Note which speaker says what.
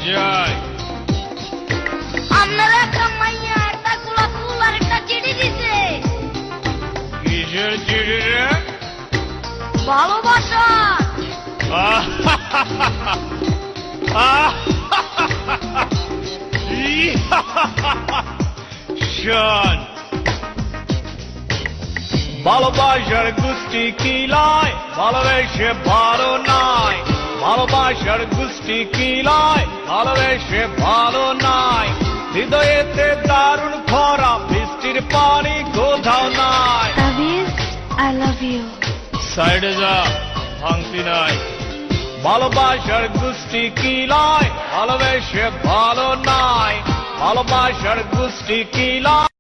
Speaker 1: যাই।
Speaker 2: আপনারা একটা মাইয়া একটা গোলাপ ফুল আর একটা চিঠি দিছে।
Speaker 1: কিসের চিঠি রে?
Speaker 2: ভালোবাসা।
Speaker 1: শোন, ভালোবাসার গোষ্ঠী কিলায় ভালোবেসে ভালো নাই। ভালোবাসার গোষ্ঠী কিলায় ভালোবেসে ভালো নাই। হৃদয়েতে দারুণ খরা, বৃষ্টির পানি কোথাও নাই।
Speaker 2: তাবিজ, I love you.
Speaker 1: সাইডে যা, ভাঙতি নাই। ভালোবাসার গোষ্ঠী কিলায় ভালোবেসে ভালো নাই। ভালোবাসার গোষ্ঠী কিলায়।